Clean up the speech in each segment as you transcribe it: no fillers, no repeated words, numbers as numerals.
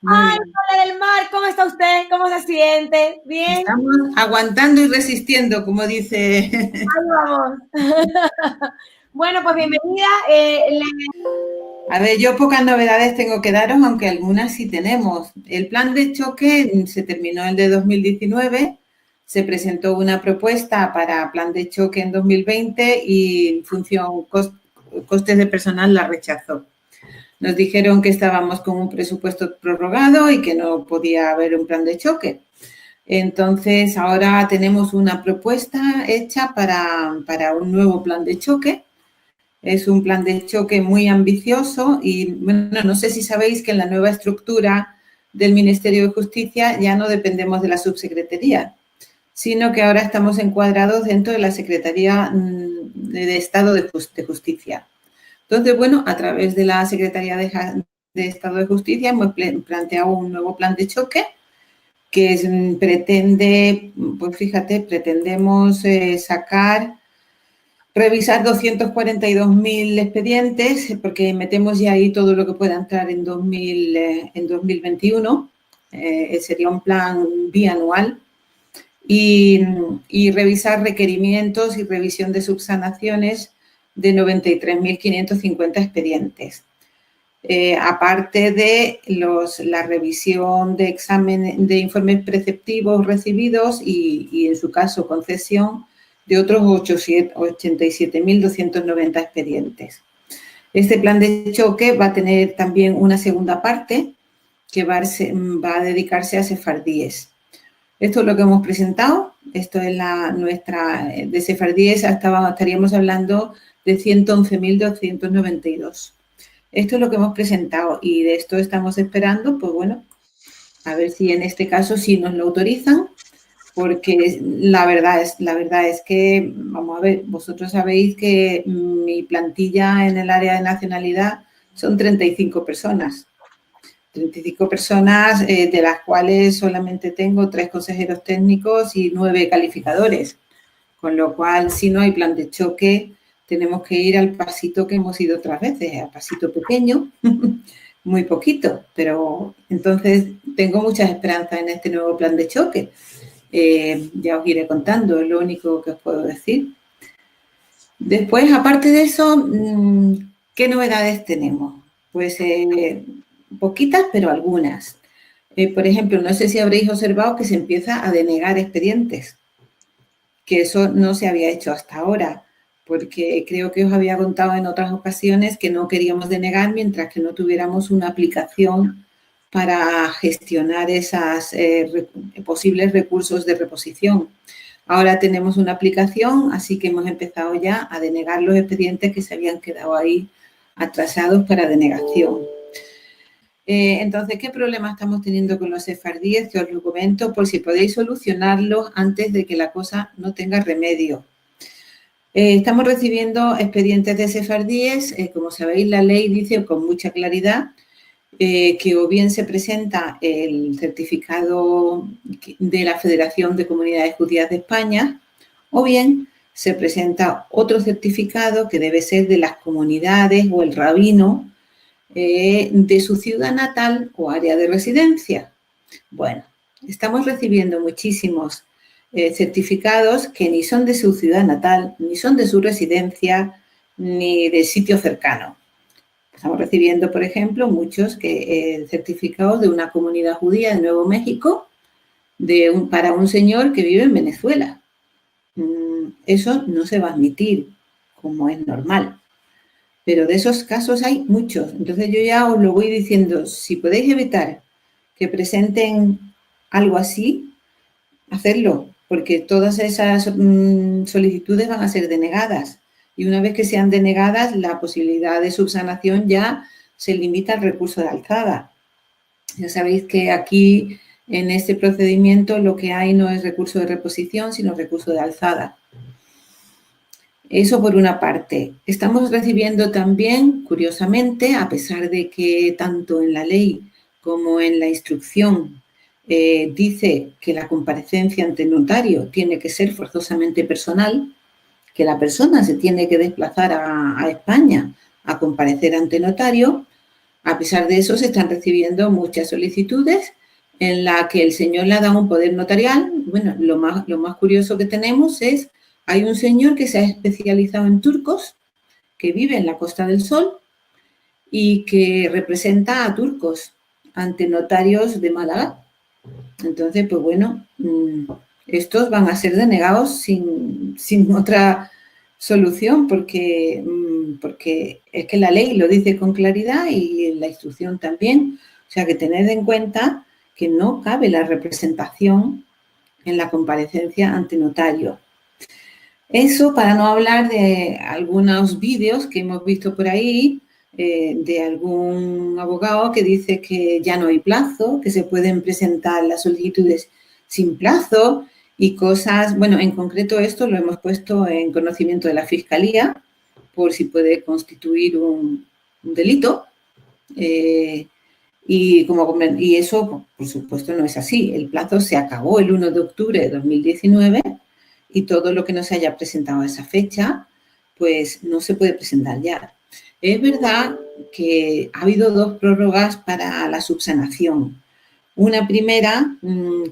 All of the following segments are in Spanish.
Muy ¡Ay, bien. Hola del Mar! ¿Cómo está usted? ¿Cómo se siente? ¿Bien? Estamos aguantando y resistiendo, como dice. Ahí vamos. Bueno, pues bienvenida. A ver, yo pocas novedades tengo que daros, aunque algunas sí tenemos. El plan de choque se terminó el de 2019, se presentó una propuesta para plan de choque en 2020 y función costes de personal la rechazó. Nos dijeron que estábamos con un presupuesto prorrogado y que no podía haber un plan de choque. Entonces, ahora tenemos una propuesta hecha para un nuevo plan de choque. Es un plan de choque muy ambicioso y, bueno, no sé si sabéis que en la nueva estructura del Ministerio de Justicia ya no dependemos de la subsecretaría, sino que ahora estamos encuadrados dentro de la Secretaría de Estado de Justicia. Entonces, bueno, a través de la Secretaría de Estado de Justicia hemos planteado un nuevo plan de choque que pretende, pues fíjate, pretendemos revisar 242.000 expedientes, porque metemos ya ahí todo lo que pueda entrar en 2021, sería un plan bianual, y revisar requerimientos y revisión de subsanaciones de 93.550 expedientes. Aparte de la revisión de examen de informes preceptivos recibidos y en su caso concesión de otros 87.290 expedientes. Este plan de choque va a tener también una segunda parte que va a dedicarse a sefardíes. Esto es lo que hemos presentado. Esto es de sefardíes, estaríamos hablando de 111.292. Esto es lo que hemos presentado y de esto estamos esperando, pues bueno, a ver si en este caso sí nos lo autorizan, porque la verdad es que, vamos a ver, vosotros sabéis que mi plantilla en el área de nacionalidad son 35 personas. 35 personas, de las cuales solamente tengo 3 consejeros técnicos y 9 calificadores. Con lo cual, si no hay plan de choque, tenemos que ir al pasito que hemos ido otras veces, al pasito pequeño, muy poquito, pero entonces tengo muchas esperanzas en este nuevo plan de choque. Ya os iré contando, es lo único que os puedo decir. Después, aparte de eso, ¿qué novedades tenemos? Pues poquitas, pero algunas. Por ejemplo, no sé si habréis observado que se empieza a denegar expedientes, que eso no se había hecho hasta ahora, porque creo que os había contado en otras ocasiones que no queríamos denegar mientras que no tuviéramos una aplicación para gestionar esos posibles recursos de reposición. Ahora tenemos una aplicación, así que hemos empezado ya a denegar los expedientes que se habían quedado ahí atrasados para denegación. Entonces, ¿qué problema estamos teniendo con los sefardíes? Que os lo comento por si podéis solucionarlos antes de que la cosa no tenga remedio. Estamos recibiendo expedientes de sefardíes. Como sabéis, la ley dice con mucha claridad que o bien se presenta el certificado de la Federación de Comunidades Judías de España, o bien se presenta otro certificado que debe ser de las comunidades o el rabino de su ciudad natal o área de residencia. Bueno, estamos recibiendo muchísimos certificados que ni son de su ciudad natal, ni son de su residencia, ni de sitio cercano. Estamos recibiendo, por ejemplo, muchos certificados de una comunidad judía de Nuevo México para un señor que vive en Venezuela. Eso no se va a admitir, como es normal. Pero de esos casos hay muchos. Entonces yo ya os lo voy diciendo, si podéis evitar que presenten algo así, hacerlo, porque todas esas solicitudes van a ser denegadas. Y una vez que sean denegadas, la posibilidad de subsanación ya se limita al recurso de alzada. Ya sabéis que aquí, en este procedimiento, lo que hay no es recurso de reposición, sino recurso de alzada. Eso por una parte. Estamos recibiendo también, curiosamente, a pesar de que tanto en la ley como en la instrucción dice que la comparecencia ante el notario tiene que ser forzosamente personal, que la persona se tiene que desplazar a España a comparecer ante notario, A pesar de eso, se están recibiendo muchas solicitudes en la que el señor le ha dado un poder notarial. Bueno, lo más curioso que tenemos es, hay un señor que se ha especializado en turcos, que vive en la Costa del Sol y que representa a turcos ante notarios de Málaga. Entonces, pues bueno, estos van a ser denegados sin otra solución porque es que la ley lo dice con claridad y la instrucción también. O sea, que tened en cuenta que no cabe la representación en la comparecencia ante notario. Eso para no hablar de algunos vídeos que hemos visto por ahí de algún abogado que dice que ya no hay plazo, que se pueden presentar las solicitudes sin plazo y cosas, bueno, en concreto esto lo hemos puesto en conocimiento de la Fiscalía por si puede constituir un delito y eso, por supuesto, no es así. El plazo se acabó el 1 de octubre de 2019 y todo lo que no se haya presentado a esa fecha, pues no se puede presentar ya. Es verdad que ha habido 2 prórrogas para la subsanación. Una primera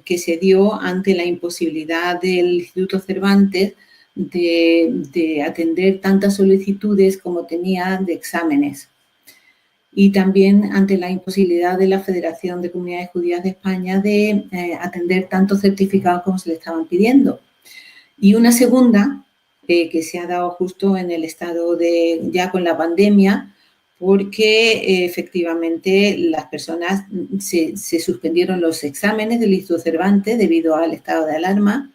que se dio ante la imposibilidad del Instituto Cervantes de atender tantas solicitudes como tenía de exámenes. Y también ante la imposibilidad de la Federación de Comunidades Judías de España de atender tantos certificados como se le estaban pidiendo. Y una segunda que se ha dado justo en el estado de ya con la pandemia, porque efectivamente las personas se suspendieron los exámenes del Instituto Cervantes debido al estado de alarma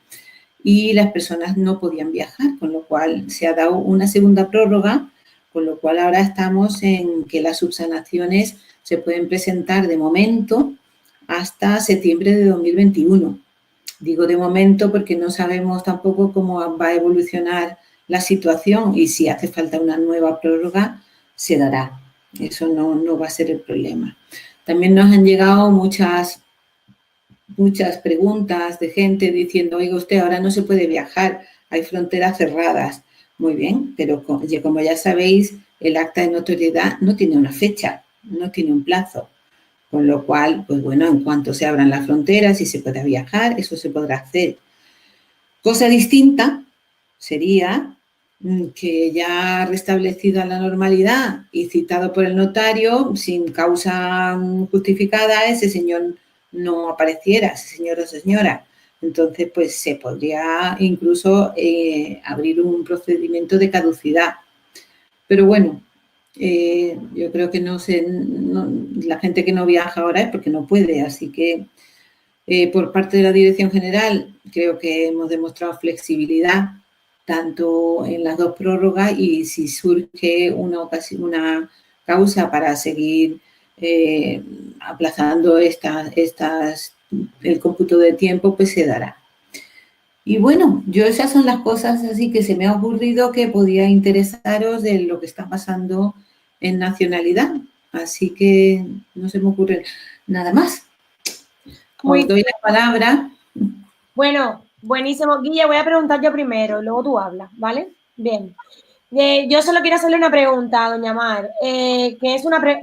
y las personas no podían viajar, con lo cual se ha dado una segunda prórroga, con lo cual ahora estamos en que las subsanaciones se pueden presentar de momento hasta septiembre de 2021. Digo de momento porque no sabemos tampoco cómo va a evolucionar la situación y si hace falta una nueva prórroga, se dará. Eso no va a ser el problema. También nos han llegado muchas preguntas de gente diciendo, oiga usted, ahora no se puede viajar, hay fronteras cerradas. Muy bien, pero como ya sabéis, el acta de notoriedad no tiene una fecha, no tiene un plazo. Con lo cual, pues bueno, en cuanto se abran las fronteras y se pueda viajar, eso se podrá hacer. Cosa distinta sería que ya restablecida la normalidad y citado por el notario, sin causa justificada, ese señor no apareciera, ese señor o señora. Entonces, pues se podría incluso abrir un procedimiento de caducidad. Pero bueno, yo creo que la gente que no viaja ahora es porque no puede, así que por parte de la Dirección General creo que hemos demostrado flexibilidad tanto en las 2 prórrogas y si surge una causa para seguir aplazando el cómputo de tiempo, pues se dará. Y bueno, esas son las cosas así que se me ha ocurrido que podía interesaros de lo que está pasando en nacionalidad. Así que no se me ocurre nada más. Os doy la palabra. Bueno, buenísimo. Guille, voy a preguntar yo primero, luego tú hablas, ¿vale? Bien. Yo solo quiero hacerle una pregunta a doña Mar, que es varias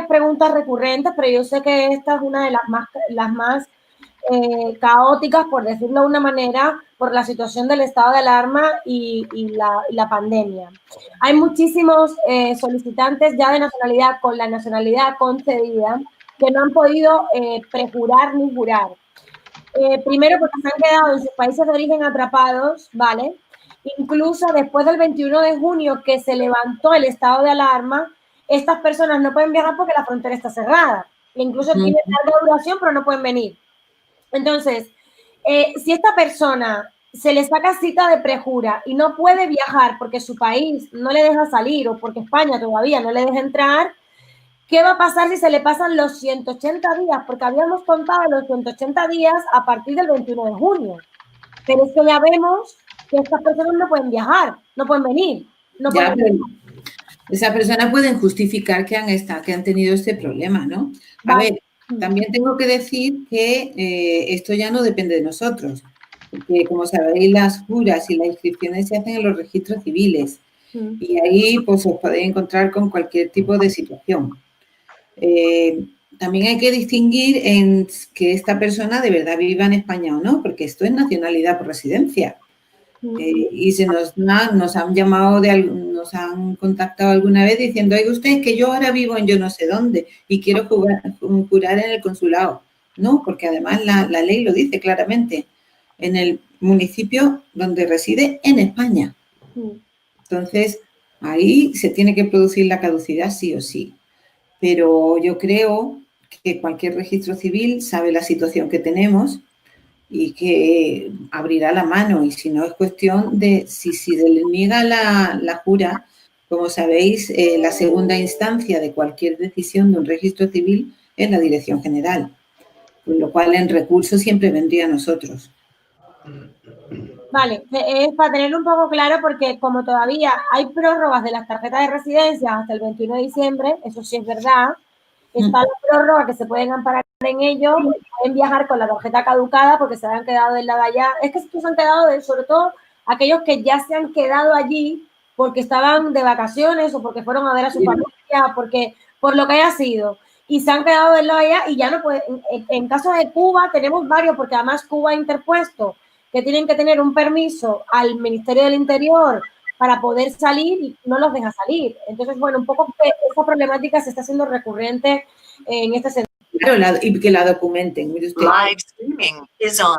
preguntas recurrentes, pero yo sé que esta es una de las más caóticas, por decirlo de una manera, por la situación del estado de alarma y la pandemia. Hay muchísimos solicitantes ya de nacionalidad con la nacionalidad concedida que no han podido prejurar ni jurar. Primero porque se han quedado en sus países de origen atrapados, ¿vale? Incluso después del 21 de junio que se levantó el estado de alarma, estas personas no pueden viajar porque la frontera está cerrada. Incluso tiene larga duración, pero no pueden venir. Entonces, si esta persona se le saca cita de prejura y no puede viajar porque su país no le deja salir o porque España todavía no le deja entrar, ¿qué va a pasar si se le pasan los 180 días? Porque habíamos contado los 180 días a partir del 21 de junio. Pero es que ya vemos que estas personas no pueden viajar, no pueden venir. Esas personas pueden justificar que han tenido este problema, ¿no? A ver, también tengo que decir que esto ya no depende de nosotros, porque como sabéis, las juras y las inscripciones se hacen en los registros civiles y ahí pues os podéis encontrar con cualquier tipo de situación. también hay que distinguir en que esta persona de verdad viva en España o no, porque esto es nacionalidad por residencia. Y nos han llamado, nos han contactado alguna vez diciendo, oiga usted, que yo ahora vivo en yo no sé dónde y quiero jurar en el consulado. No, porque además la ley lo dice claramente, en el municipio donde reside en España. Entonces, ahí se tiene que producir la caducidad sí o sí. Pero yo creo que cualquier registro civil sabe la situación que tenemos y que abrirá la mano. Y si no, es cuestión de si se le niega la jura, como sabéis, la segunda instancia de cualquier decisión de un registro civil es la Dirección General, con lo cual en recurso siempre vendría a nosotros. Vale, es para tenerlo un poco claro porque como todavía hay prórrogas de las tarjetas de residencia hasta el 21 de diciembre, eso sí es verdad, está la prórroga que se pueden amparar en ello, pueden viajar con la tarjeta caducada porque se han quedado del lado allá. Es que estos se han quedado, sobre todo aquellos que ya se han quedado allí porque estaban de vacaciones o porque fueron a ver a su familia, porque por lo que haya sido. Y se han quedado del lado allá y ya no pueden. En caso de Cuba tenemos varios, porque además Cuba ha interpuesto que tienen que tener un permiso al Ministerio del Interior para poder salir y no los deja salir. Entonces, bueno, un poco que esa problemática se está haciendo recurrente en este sentido. Claro, y que la documenten. Mire usted. Live streaming is on.